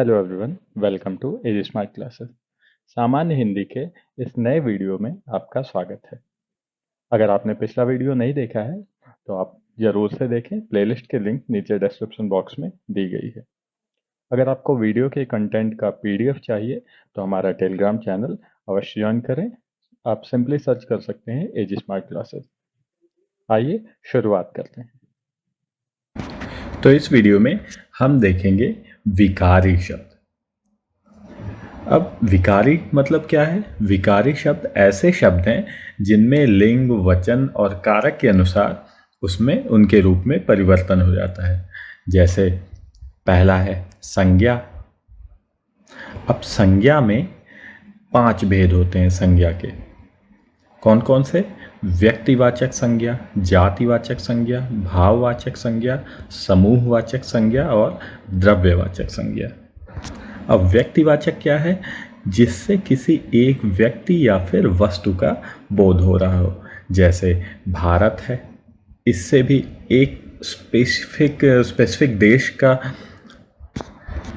Hello everyone, welcome to AG smart classes. सामान्य हिंदी के इस नए वीडियो में आपका स्वागत है। अगर आपने पिछला वीडियो नहीं देखा है तो आप जरूर से देखें। प्लेलिस्ट के लिंक नीचे डिस्क्रिप्शन बॉक्स में दी गई है। अगर आपको वीडियो के कंटेंट का पीडीएफ चाहिए तो हमारा टेलीग्राम चैनल अवश्य ज्वाइन करें। आप सिंपली सर्च कर सकते हैं एजी स्मार्ट क्लासेस। आइए शुरुआत करते हैं। तो इस वीडियो में हम देखेंगे विकारी शब्द। अब विकारी मतलब क्या है? विकारी शब्द ऐसे शब्द हैं जिनमें लिंग, वचन और कारक के अनुसार उसमें उनके रूप में परिवर्तन हो जाता है। जैसे पहला है संज्ञा। अब संज्ञा में 5 भेद होते हैं संज्ञा के। कौन कौन से? व्यक्तिवाचक संज्ञा, जातिवाचक संज्ञा, भाववाचक संज्ञा, समूहवाचक संज्ञा और द्रव्यवाचक संज्ञा। अब व्यक्तिवाचक क्या है? जिससे किसी एक व्यक्ति या फिर वस्तु का बोध हो रहा हो। जैसे भारत है, इससे भी एक स्पेसिफिक देश का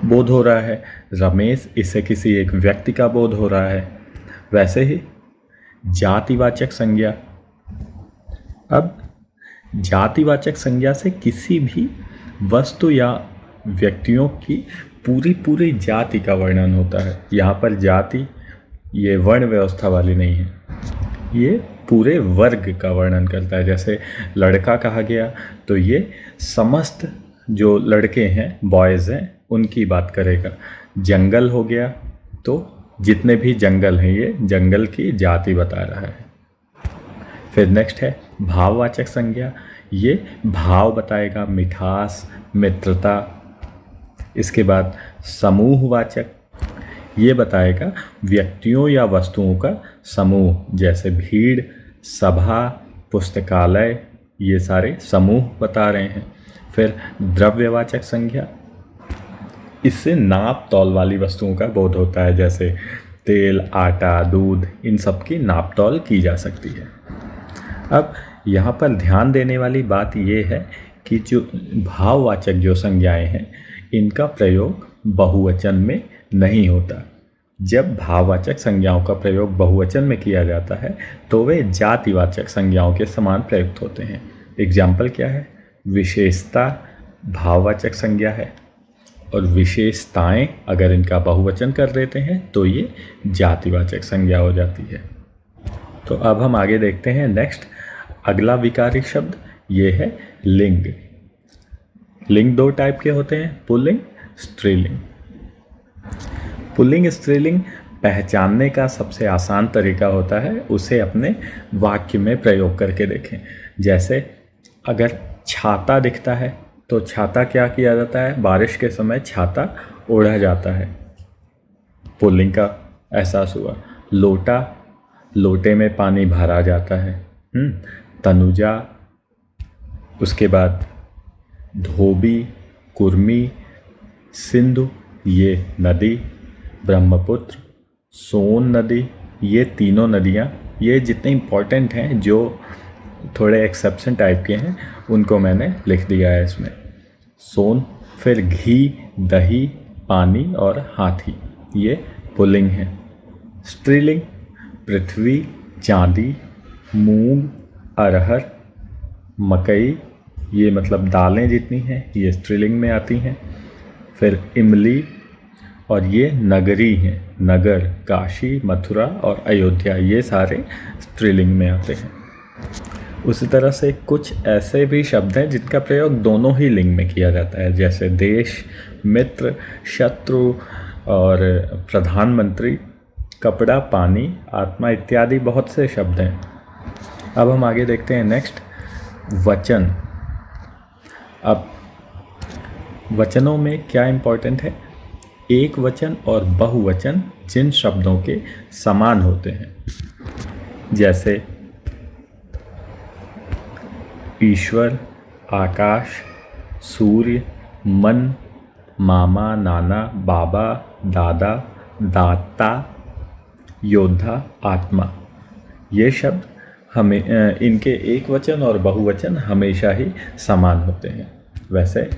बोध हो रहा है। रमेश, इससे किसी एक व्यक्ति का बोध हो रहा है। वैसे ही जातिवाचक संज्ञा। अब जातिवाचक संज्ञा से किसी भी वस्तु या व्यक्तियों की पूरी जाति का वर्णन होता है। यहाँ पर जाति ये वर्ण व्यवस्था वाली नहीं है, ये पूरे वर्ग का वर्णन करता है। जैसे लड़का कहा गया तो ये समस्त जो लड़के हैं, बॉयज़ हैं, उनकी बात करेगा। जंगल हो गया तो जितने भी जंगल हैं ये जंगल की जाति बता रहा है। फिर नेक्स्ट है भाववाचक संज्ञा। ये भाव बताएगा, मिठास, मित्रता। इसके बाद समूहवाचक, ये बताएगा व्यक्तियों या वस्तुओं का समूह। जैसे भीड़, सभा, पुस्तकालय, ये सारे समूह बता रहे हैं। फिर द्रव्यवाचक संज्ञा, इससे नाप तौल वाली वस्तुओं का बोध होता है। जैसे तेल, आटा, दूध, इन सब की नाप तौल की जा सकती है। अब यहाँ पर ध्यान देने वाली बात ये है कि जो भाववाचक जो संज्ञाएं हैं इनका प्रयोग बहुवचन में नहीं होता। जब भाववाचक संज्ञाओं का प्रयोग बहुवचन में किया जाता है तो वे जातिवाचक संज्ञाओं के समान प्रयुक्त होते हैं। एग्जाम्पल क्या है? विशेषता भाववाचक संज्ञा है और विशेषताएं अगर इनका बहुवचन कर देते हैं तो ये जातिवाचक संज्ञा हो जाती है। तो अब हम आगे देखते हैं नेक्स्ट अगला विकारी शब्द, ये है लिंग। लिंग 2 टाइप के होते हैं, पुल्लिंग, स्त्रीलिंग। पुल्लिंग स्त्रीलिंग पहचानने का सबसे आसान तरीका होता है उसे अपने वाक्य में प्रयोग करके देखें। जैसे अगर छाता दिखता है तो छाता क्या किया जाता है? बारिश के समय छाता ओढ़ा जाता है, पुल्लिंग का एहसास हुआ। लोटा, लोटे में पानी भरा जाता है। तनुजा, उसके बाद धोबी, कुर्मी, सिंधु, ये नदी, ब्रह्मपुत्र, सोन नदी, ये तीनों नदियाँ, ये जितने इम्पोर्टेंट हैं जो थोड़े एक्सेप्शन टाइप के हैं उनको मैंने लिख दिया है इसमें। सोन, फिर घी, दही, पानी और हाथी, ये पुल्लिंग है। स्त्रीलिंग पृथ्वी, चांदी, मूंग, अरहर, मकई, ये मतलब दालें जितनी हैं ये स्त्रीलिंग में आती हैं। फिर इमली, और ये नगरी हैं, नगर, काशी, मथुरा और अयोध्या, ये सारे स्त्रीलिंग में आते हैं। उसी तरह से कुछ ऐसे भी शब्द हैं जिनका प्रयोग दोनों ही लिंग में किया जाता है। जैसे देश, मित्र, शत्रु और प्रधानमंत्री, कपड़ा, पानी, आत्मा इत्यादि बहुत से शब्द हैं। अब हम आगे देखते हैं नेक्स्ट वचन। अब वचनों में क्या इम्पोर्टेंट है? एक वचन और बहुवचन जिन शब्दों के समान होते हैं। जैसे ईश्वर, आकाश, सूर्य, मन, मामा, नाना, बाबा, दादा, दाता, योद्धा, आत्मा, ये शब्द हमें इनके एक वचन और बहुवचन हमेशा ही समान होते हैं। वैसे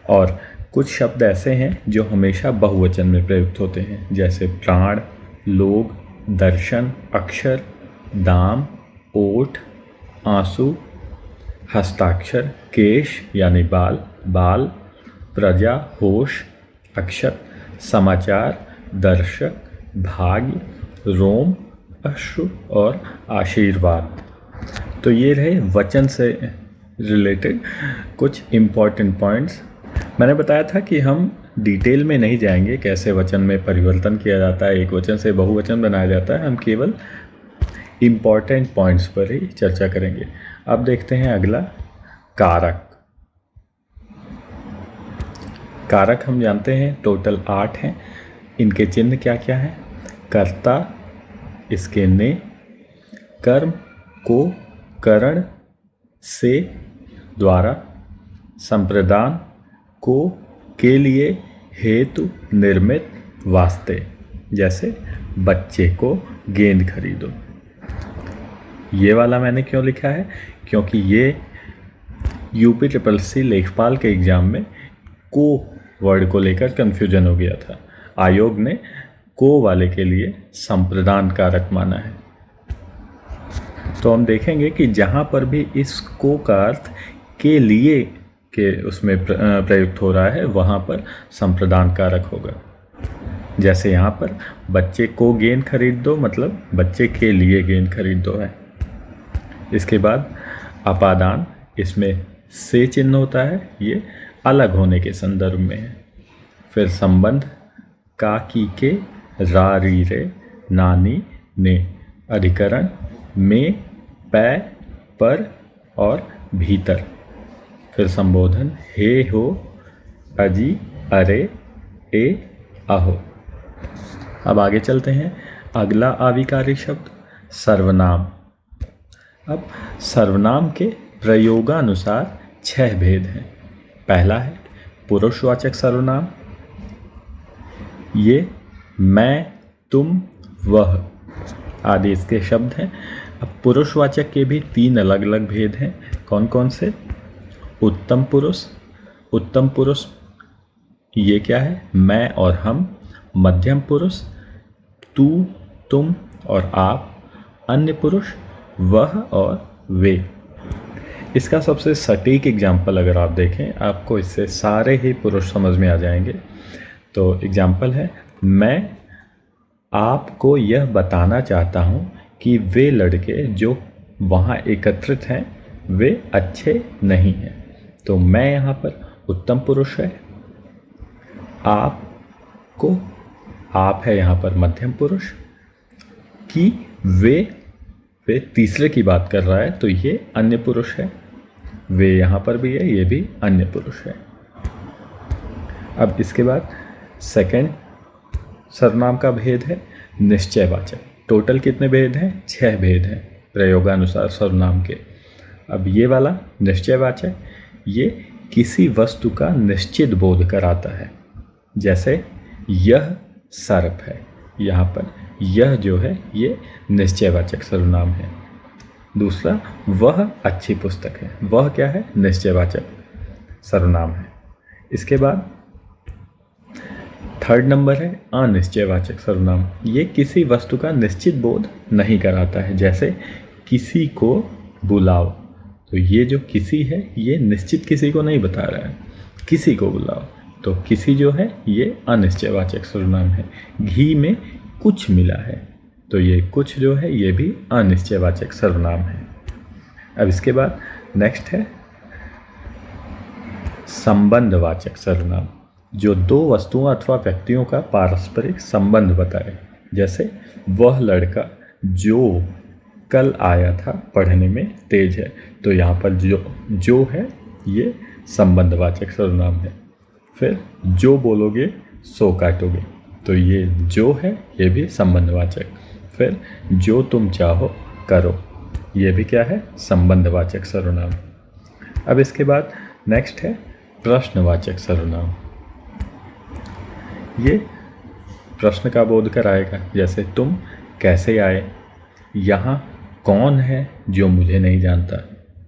और कुछ शब्द ऐसे हैं जो हमेशा बहुवचन में प्रयुक्त होते हैं, जैसे प्राण, लोग, दर्शन, अक्षर, दाम, ओठ, आंसू, हस्ताक्षर, केश यानी बाल, बाल, प्रजा, होश, अक्षत, समाचार, दर्शक, भाग्य, रोम, अश्रु और आशीर्वाद। तो ये रहे वचन से रिलेटेड कुछ इम्पॉर्टेंट पॉइंट्स। मैंने बताया था कि हम डिटेल में नहीं जाएंगे कैसे वचन में परिवर्तन किया जाता है, एक वचन से बहुवचन बनाया जाता है। हम केवल इम्पॉर्टेंट पॉइंट्स पर ही चर्चा करेंगे। अब देखते हैं अगला, कारक। कारक हम जानते हैं टोटल 8 हैं। इनके चिन्ह क्या क्या हैं? कर्ता, इसके ने, कर्म, को, करण, से, द्वारा, संप्रदान, को, के लिए, हेतु, निर्मित, वास्ते। जैसे बच्चे को गेंद खरीदो। ये वाला मैंने क्यों लिखा है? क्योंकि ये UPSSC लेखपाल के एग्ज़ाम में को वर्ड को लेकर कन्फ्यूजन हो गया था। आयोग ने को वाले के लिए संप्रदान कारक माना है। तो हम देखेंगे कि जहाँ पर भी इस को का अर्थ के लिए के उसमें प्रयुक्त हो रहा है, वहाँ पर संप्रदान कारक होगा। जैसे यहाँ पर बच्चे को गेंद खरीद दो, मतलब बच्चे के लिए गेंद खरीद दो है। इसके बाद अपादान, इसमें से चिन्ह होता है, ये अलग होने के संदर्भ में है। फिर संबंध, का, की, के, रा, री, रे, नानी, ने। अधिकरण, में, पै, पर और भीतर। फिर संबोधन, हे, हो, अजी, अरे, ए, अहो। अब आगे चलते हैं। अगला आविकारी शब्द सर्वनाम। अब सर्वनाम के प्रयोगानुसार 6 भेद हैं। पहला है पुरुषवाचक सर्वनाम। ये मैं, तुम, वह आदि इसके शब्द हैं। अब पुरुषवाचक के भी 3 अलग अलग भेद हैं। कौन कौन से? उत्तम पुरुष। उत्तम पुरुष ये क्या है? मैं और हम। मध्यम पुरुष तू, तुम और आप। अन्य पुरुष वह और वे। इसका सबसे सटीक एग्जाम्पल अगर आप देखें, आपको इससे सारे ही पुरुष समझ में आ जाएंगे। तो एग्जाम्पल है, मैं आपको यह बताना चाहता हूँ कि वे लड़के जो वहाँ एकत्रित हैं वे अच्छे नहीं हैं। तो मैं यहाँ पर उत्तम पुरुष है। आपको, आप है यहाँ पर मध्यम पुरुष। कि वे तीसरे की बात कर रहा है, तो ये अन्य पुरुष है। वे यहाँ पर भी है, ये भी अन्य पुरुष है। अब इसके बाद सेकंड सर्वनाम का भेद है निश्चयवाचक। टोटल कितने भेद हैं? 6 भेद हैं प्रयोगानुसार सर्वनाम के। अब ये वाला निश्चयवाचक, ये किसी वस्तु का निश्चित बोध कराता है। जैसे यह सर्प है, यहाँ पर यह जो है ये निश्चयवाचक सर्वनाम है। दूसरा, वह अच्छी पुस्तक है। वह क्या है? निश्चयवाचक सर्वनाम है। इसके बाद थर्ड नंबर है अनिश्चयवाचक सर्वनाम। ये किसी वस्तु का निश्चित बोध नहीं कराता है। जैसे किसी को बुलाओ, तो ये जो किसी है ये निश्चित किसी को नहीं बता रहा है। किसी को बुलाओ, तो किसी जो है ये अनिश्चयवाचक सर्वनाम है। घी में कुछ मिला है, तो ये कुछ जो है ये भी अनिश्चयवाचक सर्वनाम है। अब इसके बाद नेक्स्ट है संबंधवाचक सर्वनाम, जो 2 वस्तुओं अथवा व्यक्तियों का पारस्परिक संबंध बताए। जैसे वह लड़का जो कल आया था पढ़ने में तेज है, तो यहाँ पर जो है ये संबंधवाचक सर्वनाम है। फिर जो बोलोगे सो काटोगे, तो ये जो है ये भी संबंधवाचक। फिर जो तुम चाहो करो, ये भी क्या है? संबंधवाचक सर्वनाम। अब इसके बाद नेक्स्ट है प्रश्नवाचक सर्वनाम। ये प्रश्न का बोध कराएगा। जैसे तुम कैसे आए, यहाँ कौन है जो मुझे नहीं जानता।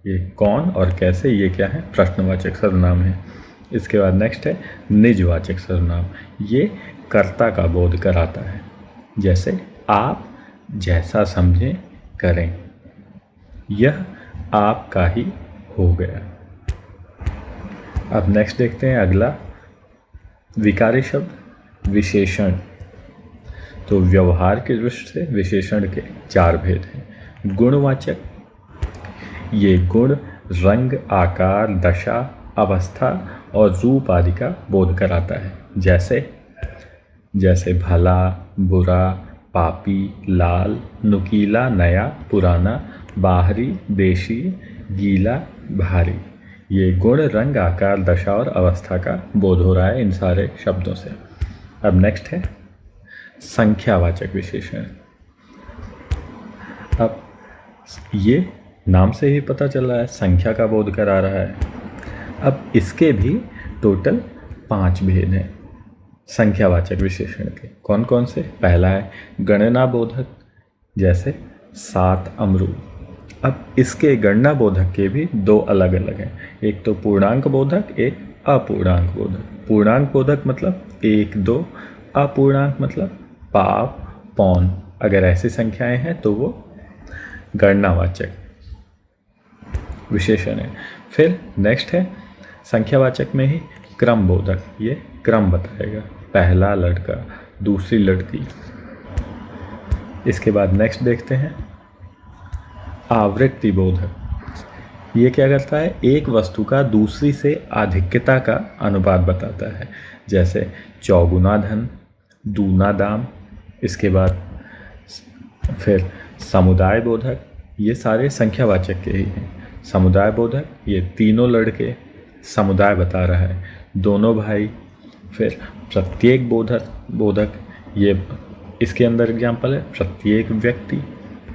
ये कौन और कैसे ये क्या है? प्रश्नवाचक सर्वनाम है। इसके बाद नेक्स्ट है निजवाचक सर्वनाम। ये कर्ता का बोध कराता है, जैसे आप जैसा समझें करें, यह आपका ही हो गया। अब नेक्स्ट देखते हैं अगला विकारी शब्द विशेषण। तो व्यवहार की दृष्टि से विशेषण के 4 भेद हैं। गुणवाचक, ये गुण, रंग, आकार, दशा, अवस्था और रूप आदि का बोध कराता है, जैसे भला, बुरा, पापी, लाल, नुकीला, नया, पुराना, बाहरी, देशी, गीला, भारी। ये गुण, रंग, आकार, दशा और अवस्था का बोध हो रहा है इन सारे शब्दों से। अब नेक्स्ट है संख्यावाचक विशेषण। अब ये नाम से ही पता चल रहा है संख्या का बोध करा रहा है। अब इसके भी टोटल 5 भेद हैं संख्यावाचक विशेषण के। कौन कौन से? पहला है गणना बोधक, जैसे 7 अमरूद। अब इसके गणना बोधक के भी 2 अलग अलग हैं, एक तो पूर्णांक बोधक, एक अपूर्णांक बोधक। पूर्णांक बोधक मतलब 1, 2, अपूर्णांक मतलब पाव, पौन। अगर ऐसी संख्याएं हैं तो वो गणनावाचक विशेषण है। फिर नेक्स्ट है संख्यावाचक में ही क्रम बोधक। ये क्रम बताएगा, पहला लड़का, दूसरी लड़की। इसके बाद नेक्स्ट देखते हैं आवृत्ति बोधक। ये क्या करता है? एक वस्तु का दूसरी से आधिक्यता का अनुपात बताता है, जैसे चौगुना धन, दूना दाम। इसके बाद फिर समुदाय बोधक, ये सारे संख्यावाचक के ही हैं। समुदाय बोधक, ये तीनों लड़के समुदाय बता रहा है, दोनों भाई। फिर प्रत्येक बोधक, ये इसके अंदर एग्जाम्पल है प्रत्येक व्यक्ति,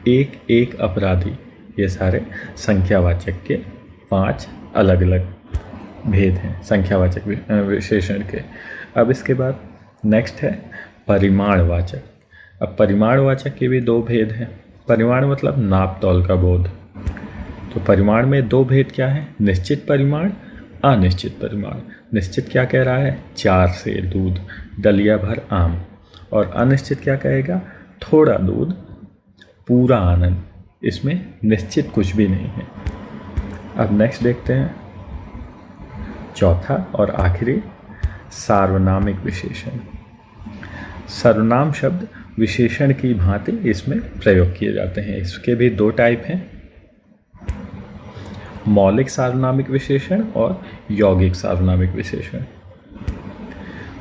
एक एक अपराधी। ये सारे संख्यावाचक के 5 अलग अलग भेद हैं संख्यावाचक विशेषण के। अब इसके बाद नेक्स्ट है परिमाणवाचक। अब परिमाणवाचक के भी 2 भेद हैं। परिमाण मतलब नाप तौल का बोध। तो परिमाण में 2 भेद क्या है? निश्चित परिमाण, अनिश्चित परिमाण। निश्चित क्या कह रहा है? 4 सेर दूध, डलिया भर आम। और अनिश्चित क्या कहेगा? थोड़ा दूध, पूरा आनंद। इसमें निश्चित कुछ भी नहीं है। अब नेक्स्ट देखते हैं चौथा और आखिरी सार्वनामिक विशेषण। सर्वनाम शब्द विशेषण की भांति इसमें प्रयोग किए जाते हैं। इसके भी 2 टाइप हैं, मौलिक सार्वनामिक विशेषण और यौगिक सार्वनामिक विशेषण।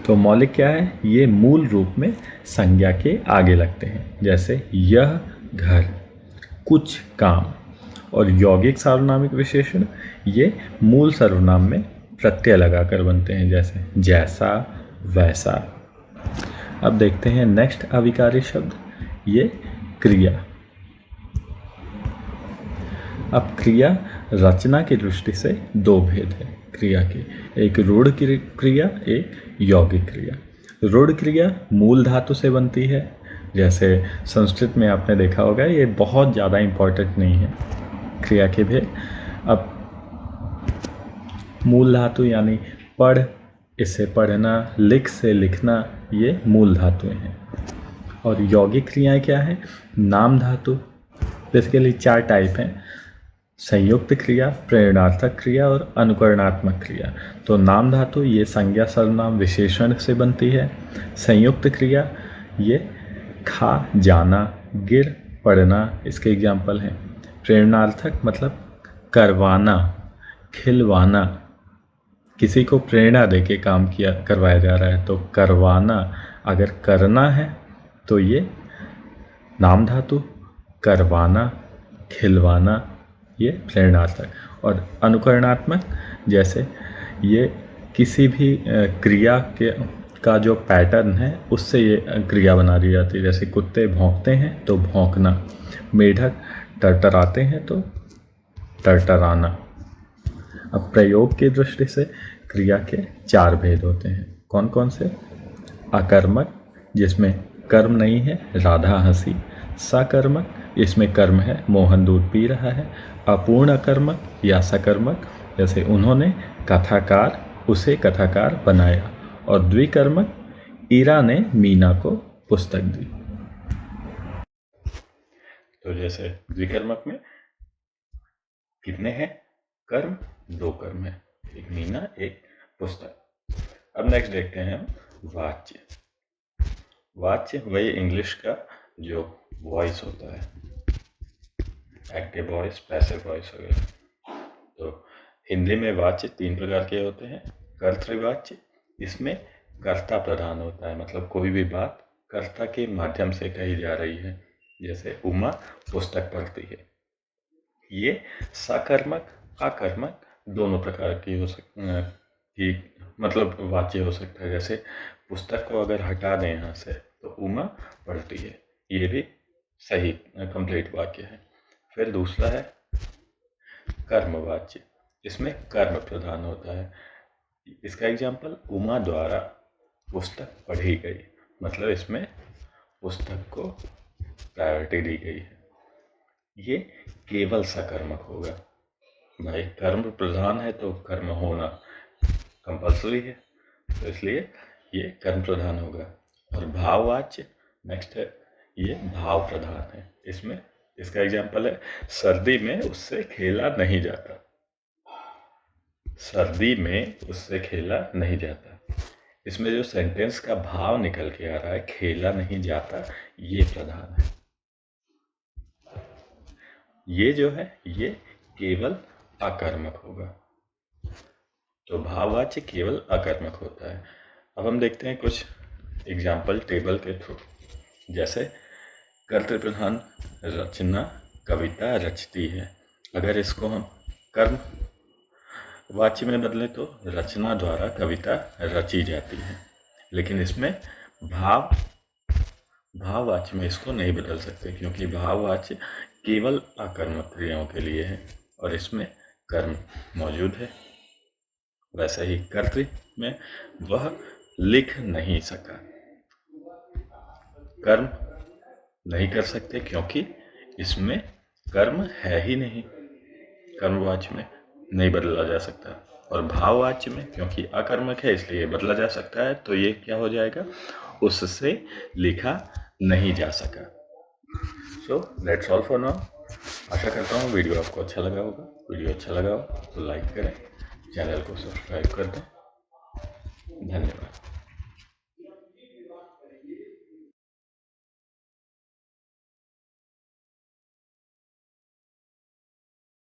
तो मौलिक क्या है? ये मूल रूप में संज्ञा के आगे लगते हैं, जैसे यह घर, कुछ काम। और यौगिक सार्वनामिक विशेषण ये मूल सर्वनाम में प्रत्यय लगाकर बनते हैं, जैसे जैसा, वैसा। अब देखते हैं नेक्स्ट अविकारी शब्द, ये क्रिया। अब क्रिया रचना की दृष्टि से 2 भेद है क्रिया की, एक रूढ़ क्रिया, एक यौगिक क्रिया। रूढ़ क्रिया मूल धातु से बनती है, जैसे संस्कृत में आपने देखा होगा, ये बहुत ज़्यादा इम्पोर्टेंट नहीं है क्रिया के भेद। अब मूल धातु यानी पढ़, इससे पढ़ना, लिख से लिखना, ये मूल धातुएं हैं। और यौगिक क्रियाएं क्या हैं? नाम धातु। बेसिकली 4 टाइप हैं, संयुक्त क्रिया, प्रेरणार्थक क्रिया और अनुकरणात्मक क्रिया। तो नाम धातु ये संज्ञा सर्वनाम विशेषण से बनती है। संयुक्त क्रिया ये खा, जाना, गिर, पढ़ना, इसके एग्जाम्पल हैं। प्रेरणार्थक मतलब करवाना, खिलवाना, किसी को प्रेरणा देके काम करवाया जा रहा है तो करवाना। अगर करना है तो ये नाम धातु, करवाना, खिलवाना, ये प्रेरणार्थक। और अनुकरणात्मक, जैसे ये किसी भी क्रिया का जो पैटर्न है उससे ये क्रिया बना दी जाती है, जैसे कुत्ते भौंकते हैं तो भौंकना, मेढक टरटराते हैं तो टरटराना। अब प्रयोग की दृष्टि से क्रिया के 4 भेद होते हैं। कौन कौन से? अकर्मक, जिसमें कर्म नहीं है, राधा हंसी। सकर्मक, इसमें कर्म है, मोहन दूध पी रहा है। अपूर्ण अकर्मक या सकर्मक, जैसे उन्होंने, कथाकार, उसे कथाकार बनाया। और द्विकर्मक, ईरा ने मीना को पुस्तक दी। तो जैसे द्विकर्मक में कितने हैं कर्म? 2 कर्म है, एक मीना एक पुस्तक। अब नेक्स्ट देखते हैं हम वाच्य। वाच्य वही इंग्लिश का जो वॉइस होता है, एक्टिव वॉइस, पैसिव वॉइस वगैरह। तो हिंदी में वाच्य 3 प्रकार के होते हैं। कर्तृवाच्य, इसमें कर्ता प्रधान होता है, मतलब कोई भी बात कर्ता के माध्यम से कही जा रही है। जैसे उमा पुस्तक पढ़ती है। ये सकर्मक अकर्मक दोनों प्रकार की हो सकती, मतलब वाच्य हो सकता है। जैसे पुस्तक को अगर हटा दें यहाँ से तो उमा पढ़ती है, ये भी सही कंप्लीट वाक्य है। फिर दूसरा है कर्मवाच्य, इसमें कर्म प्रधान होता है। इसका एग्जाम्पल, उमा द्वारा पुस्तक पढ़ी गई, मतलब इसमें पुस्तक को प्रायोरिटी दी गई है। ये केवल सकर्मक होगा। भाई कर्म प्रधान है तो कर्म होना कंपल्सरी है, तो इसलिए ये कर्म प्रधान होगा। और भाववाच्य नेक्स्ट है, ये भाव प्रधान है। इसमें इसका एग्जाम्पल है, सर्दी में उससे खेला नहीं जाता। सर्दी में उससे खेला नहीं जाता, इसमें जो सेंटेंस का भाव निकल के आ रहा है, खेला नहीं जाता, ये प्रधान है। ये जो है ये केवल अकर्मक होगा। तो भाववाच्य केवल अकर्मक होता है। अब हम देखते हैं कुछ एग्जाम्पल टेबल के थ्रू। जैसे कर्तृप्रधान रचना, कविता रचती है। अगर इसको हम कर्म वाच्य में बदले तो रचना द्वारा कविता रची जाती है। लेकिन इसमें भाववाच्य में इसको नहीं बदल सकते, क्योंकि भाववाच्य केवल अकर्मक क्रियाओं के लिए है और इसमें कर्म मौजूद है। वैसे ही कर्तृ में वह लिख नहीं सका, कर्म नहीं कर सकते क्योंकि इसमें कर्म है ही नहीं, कर्मवाच्य में नहीं बदला जा सकता। और भाववाच्य में क्योंकि अकर्मक है इसलिए बदला जा सकता है, तो ये क्या हो जाएगा, उससे लिखा नहीं जा सका। So that's all for now. आशा करता हूँ वीडियो आपको अच्छा लगा होगा। वीडियो अच्छा लगा हो तो लाइक करें, चैनल को सब्सक्राइब कर दें। धन्यवाद।